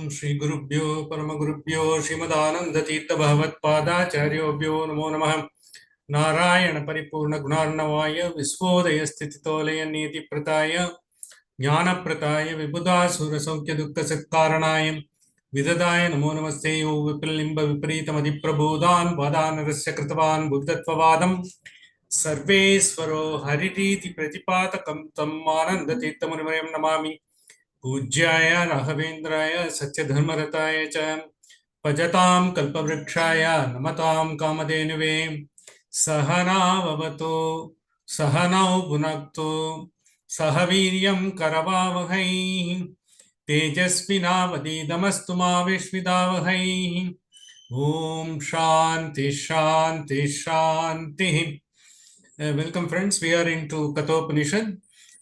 Shri Gurubhyo Paramagurubhyo Srimadananda Tirtha Bhagavatpadacharyoभ्यो Namo Namah Narayana Paripurna Gunarnavaya Visvodaya Stititolaya Niti Prataya Jnana Prataya Vibhuda Sura Saukya Dukkha Satkaranaya Vidadaya Namo Namaste Yo Vipilimba Viparita Madiprabodhan Vadanarasya Kritavan Buddhatvavadam Sarvesvaro Haririti Pratipatakam Tam Ananda Tirthamunimayam Namami पूज्याय राघवेन्द्राय सत्यधर्मरताय च भजतां कल्पवृक्षाय नमतां कामधेनुवे सहना भवतु सहनौ भुनक्तु सह वीर्यं करवावहै तेजस्विनावधीतमस्तु मा विद्विषावहै ॐ शान्ति शान्ति शान्तिः. Welcome friends, we are into Kathopanishad.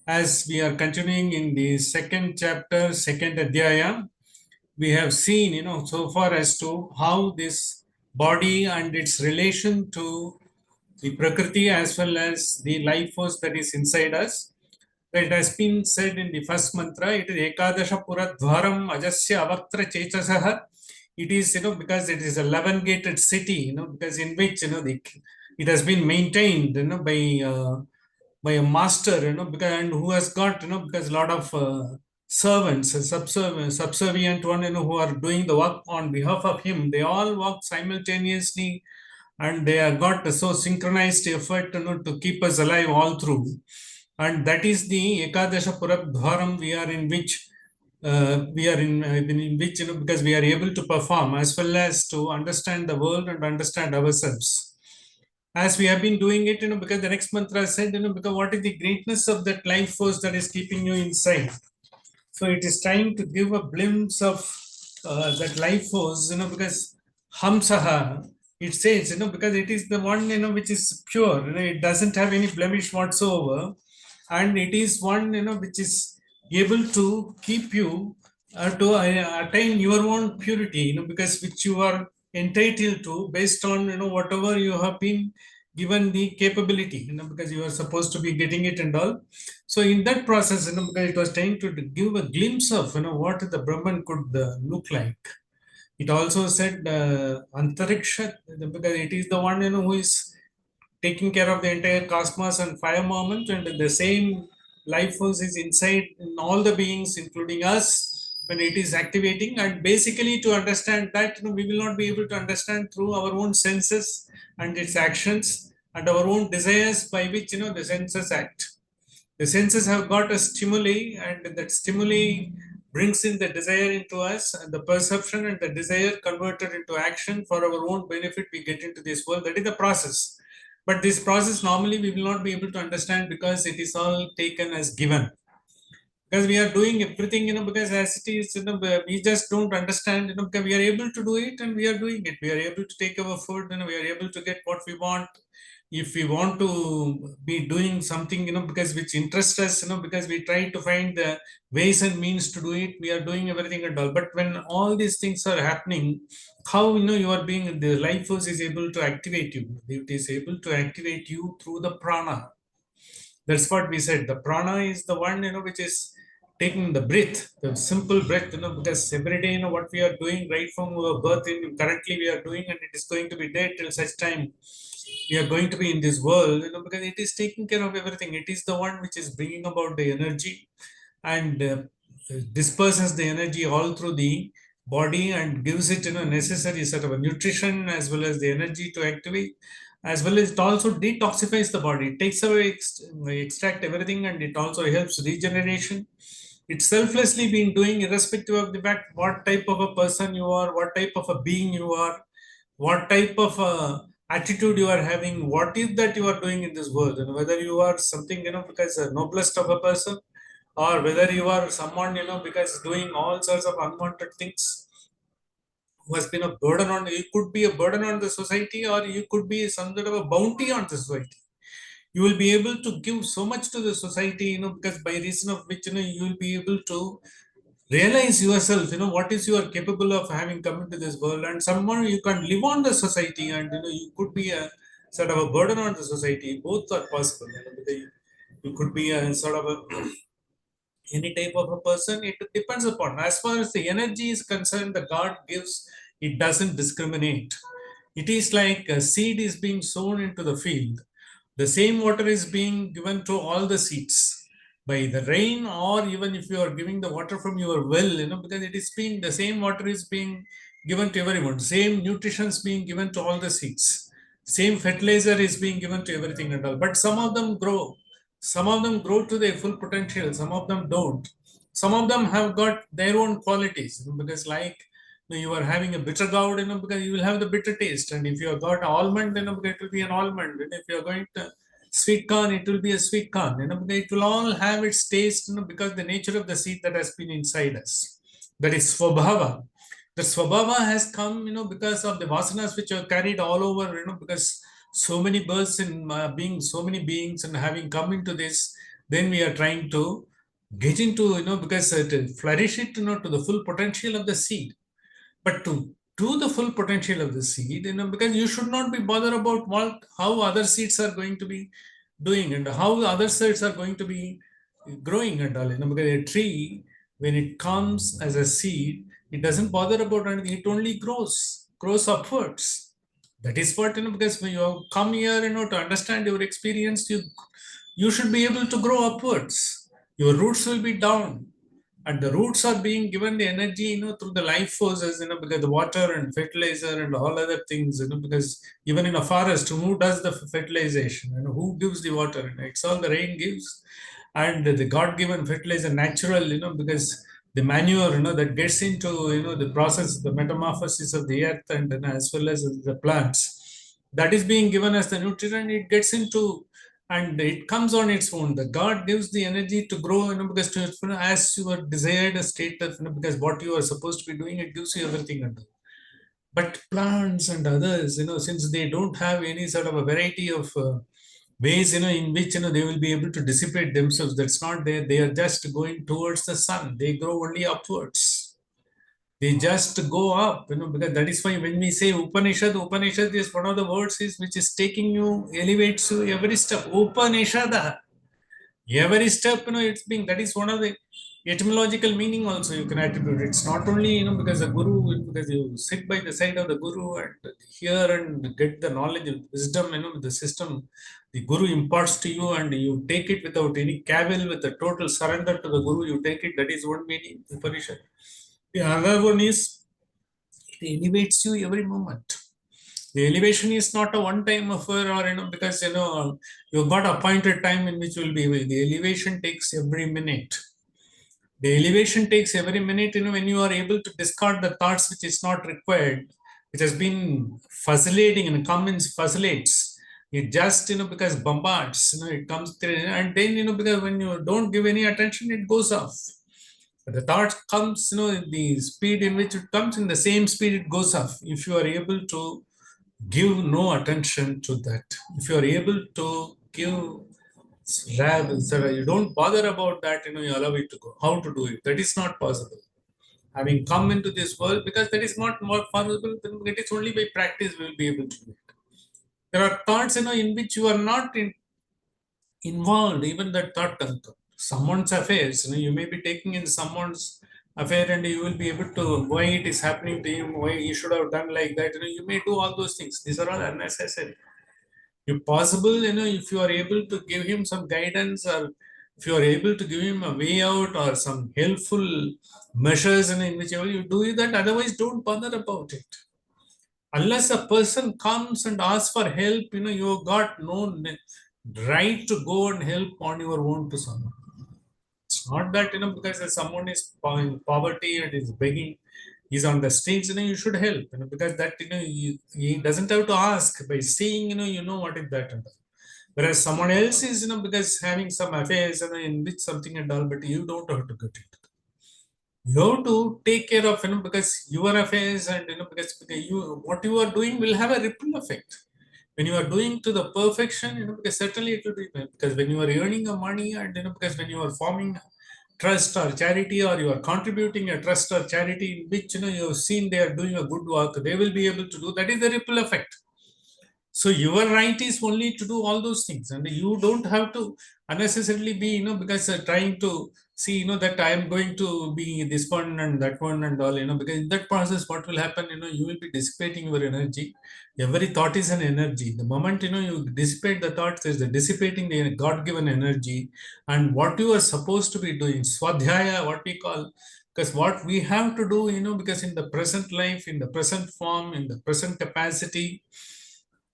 As we are continuing in the second chapter, second adhyaya, we have seen, so far as to how this body and its relation to the Prakriti as well as the life force that is inside us. It has been said in the first mantra, it is Ekadasha Puradvaram Ajasya Avaktra Chetasah. It is, because it is a 11-gated city, because in which, it has been maintained, by a master, because, and who has got, because a lot of servants, subservient one, who are doing the work on behalf of him. They all work simultaneously, and they have got so synchronized effort, to keep us alive all through. And that is the Ekadasha Puradvaram we are in which which, because we are able to perform as well as to understand the world and understand ourselves. As we have been doing it, because the next mantra said, because what is the greatness of that life force that is keeping you inside. So it is trying to give a glimpse of that life force, because Hamsaha, it says, because it is the one, which is pure, it doesn't have any blemish whatsoever. And it is one, which is able to keep you to attain your own purity, because which you are entitled to based on, whatever you have been given the capability, because you are supposed to be getting it and all. So in that process, because it was trying to give a glimpse of, what the Brahman could look like. It also said Antariksha, because it is the one, who is taking care of the entire cosmos and fire moment, and the same life force is inside in all the beings, including us, when it is activating. And basically, to understand that, we will not be able to understand through our own senses and its actions and our own desires by which, the senses act. The senses have got a stimuli, and that stimuli brings in the desire into us, and the perception and the desire converted into action for our own benefit. We get into this world. That is the process. But this process normally we will not be able to understand, because it is all taken as given. Because we are doing everything, because as it is, we just don't understand, because we are able to do it and we are doing it. We are able to take our food, we are able to get what we want. If we want to be doing something, because which interests us, because we try to find the ways and means to do it, we are doing everything and all. But when all these things are happening, how, you are being, the life force is able to activate you. It is able to activate you through the prana. That's what we said. The prana is the one, which is taking the breath, the simple breath, because every day, what we are doing right from our birth, currently we are doing, and it is going to be there till such time we are going to be in this world, because it is taking care of everything. It is the one which is bringing about the energy and disperses the energy all through the body and gives it, necessary sort of a nutrition as well as the energy to activate, as well as it also detoxifies the body. It takes away, extract everything, and it also helps regeneration. It's selflessly been doing, irrespective of the fact what type of a person you are, what type of a being you are, what type of attitude you are having, what is that you are doing in this world, whether you are something, because a noblest of a person, or whether you are someone, because doing all sorts of unwanted things, who has been a burden on, you could be a burden on the society, or you could be some sort of a bounty on the society. You will be able to give so much to the society, because by reason of which, you will be able to realize yourself, what is you are capable of having come into this world. And someone, you can live on the society, and you could be a sort of a burden on the society. Both are possible, because you could be a sort of a any type of a person, it depends upon. As far as the energy is concerned, the God gives, it doesn't discriminate. It is like a seed is being sown into the field. The same water is being given to all the seeds by the rain, or even if you are giving the water from your well, because it is being, the same water is being given to everyone. Same nutrition is being given to all the seeds. Same fertilizer is being given to everything and all. But some of them grow. Some of them grow to their full potential. Some of them don't. Some of them have got their own qualities. Because like you are having a bitter gourd, because you will have the bitter taste. And if you have got almond, it will be an almond. And if you are going to sweet corn, it will be a sweet corn. Because it will all have its taste, because the nature of the seed that has been inside us. That is swabhava. The swabhava has come, because of the vasanas which are carried all over, because so many births in being, so many beings and having come into this, then we are trying to get into, because to flourish it, to the full potential of the seed. But to the full potential of the seed, because you should not be bothered about how other seeds are going to be doing and how the other seeds are going to be growing and all. Because a tree, when it comes as a seed, it doesn't bother about anything. It only grows upwards. That is what, because when you have come here, to understand your experience, you should be able to grow upwards. Your roots will be down, and the roots are being given the energy, through the life forces, because the water and fertilizer and all other things, because even in a forest, who does the fertilization, who gives the water, it's all the rain gives. And the god-given fertilizer, natural, because the manure, that gets into, the process, the metamorphosis of the earth, and as well as the plants, that is being given as the nutrient, it gets into, and it comes on its own. The God gives the energy to grow, because as your desired state of, because what you are supposed to be doing, it gives you everything under. But plants and others, since they don't have any sort of a variety of ways, in which, they will be able to dissipate themselves, that's not there. They are just going towards the sun. They grow only upwards. They just go up, because that is why when we say Upanishad is one of the words is which is taking you, elevates you every step. Upanishad. Every step, it's being, that is one of the etymological meaning also you can attribute. It's not only, because the guru, because you sit by the side of the guru and hear and get the knowledge and wisdom, the system, the guru imparts to you and you take it without any cavil, with a total surrender to the guru, you take it. That is one meaning, Upanishad. The other one is, it elevates you every moment. The elevation is not a one-time affair, or because you've got appointed time in which you will be. The elevation takes every minute. The elevation takes every minute. When you are able to discard the thoughts which is not required, which has been fuzzulating and comes fuzzulates. It just because bombards. It comes through, and then because when you don't give any attention, it goes off. But the thought comes, the speed in which it comes, in the same speed it goes off. If you are able to give no attention to that, if you are able to give rab, etc., you don't bother about that, you allow it to go. How to do it? That is not possible. Having come into this world, because that is not more possible, then it is only by practice we will be able to do it. There are thoughts, in which you are not involved, even that thought can come. Someone's affairs, you may be taking in someone's affair and you will be able to, why it is happening to him, why he should have done like that, you may do all those things. These are all unnecessary. If possible, if you are able to give him some guidance, or if you are able to give him a way out or some helpful measures, in whichever you do that, otherwise don't bother about it. Unless a person comes and asks for help, you've got no right to go and help on your own to someone. It's not that, because someone is in poverty and is begging, he's on the streets, you should help, because that, he doesn't have to ask. By seeing, what is that. Whereas someone else is, because having some affairs, in which something and all, but you don't have to get it. You have to take care of, because your affairs and, because you, what you are doing will have a ripple effect. When you are doing to the perfection, because certainly it will be, because when you are earning a money and, because when you are forming trust or charity, or you are contributing a trust or charity in which, you have seen they are doing a good work, they will be able to do, that is the ripple effect. So your right is only to do all those things, and you don't have to unnecessarily be, because trying to see, that I am going to be this one and that one and all, because in that process what will happen, you will be dissipating your energy. Every thought is an energy. The moment you dissipate the thoughts, is the dissipating the god-given energy. And what you are supposed to be doing, swadhyaya, what we call, because what we have to do, because in the present life, in the present form, in the present capacity,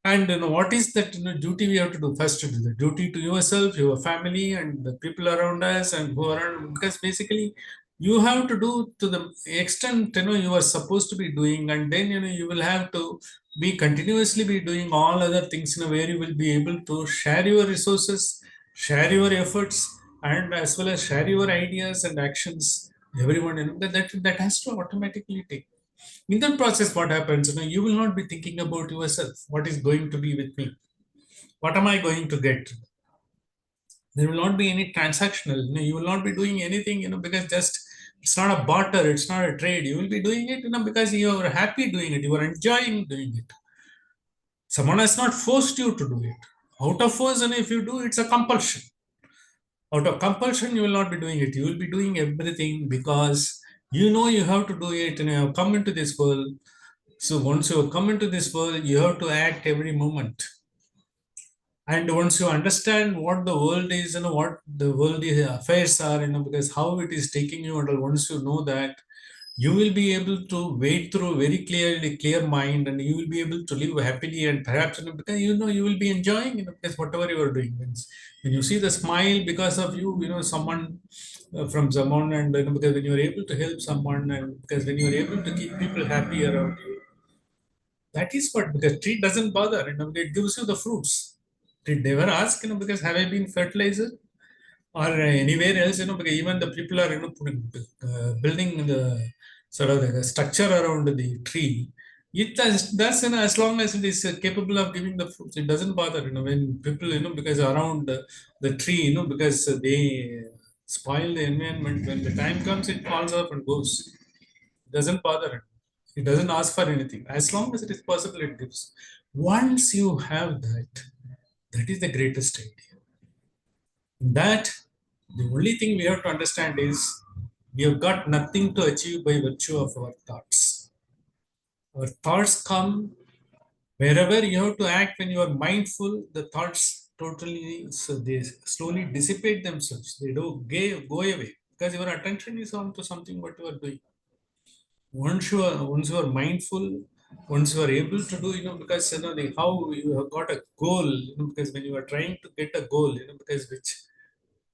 and what is that duty we have to do? First, to do the duty to yourself, your family, and the people around us, and who are around. Because basically, you have to do to the extent you are supposed to be doing, and then you will have to be continuously be doing all other things where you will be able to share your resources, share your efforts, and as well as share your ideas and actions. Everyone, that has to automatically take. In that process, what happens, you will not be thinking about yourself, what is going to be with me, what am I going to get. There will not be any transactional, you will not be doing anything, because just it's not a barter, it's not a trade. You will be doing it, because you are happy doing it, you are enjoying doing it. Someone has not forced you to do it. Out of force, and if you do, it's a compulsion. Out of compulsion, you will not be doing it. You will be doing everything because you have to do it, and you have come into this world. So once you come into this world, you have to act every moment. And once you understand what the world is, what the world affairs are, because how it is taking you, and once you know that, you will be able to wait through very clearly, clear mind, and you will be able to live happily, and perhaps because you will be enjoying, because whatever you are doing, means when you see the smile because of you, someone from someone, and because when you are able to help someone, and because when you are able to keep people happy around you, that is what, because tree doesn't bother, it gives you the fruits. It never ask, because have I been fertilizer or anywhere else, because even the people are, building the sort of the structure around the tree. It does, that's, as long as it is capable of giving the fruits, it doesn't bother, when people, because around the tree, because they spoil the environment. When the time comes, it falls off and goes. It doesn't bother it. It doesn't ask for anything. As long as it is possible, it gives. Once you have that, that is the greatest idea. In that, the only thing we have to understand is we have got nothing to achieve by virtue of our thoughts. Our thoughts come wherever you have to act. When you are mindful, the thoughts totally, so they slowly dissipate themselves. They don't go away because your attention is on to something what you are doing. Once you are mindful, once you are able to do, because how you have got a goal, because when you are trying to get a goal, because which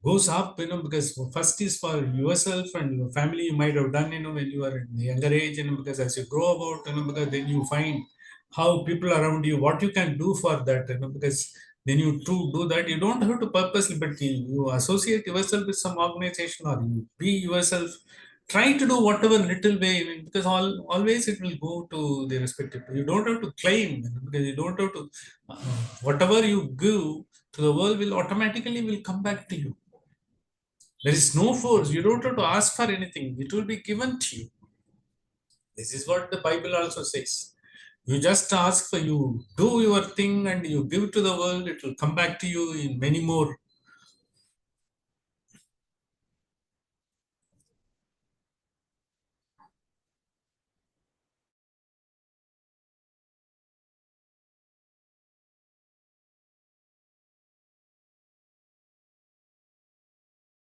goes up, because first is for yourself and your family. You might have done, when you are in the younger age, because as you grow about, because then you find how people around you, what you can do for that, because then you to do that, you don't have to purposely, but you associate yourself with some organization, or you be yourself, try to do whatever little way, because always it will go to the respective. You don't have to claim, because you don't have to, whatever you give to the world will automatically will come back to you. There is no force. You don't have to ask for anything. It will be given to you. This is what the Bible also says. You do your thing, and you give to the world. It will come back to you in many more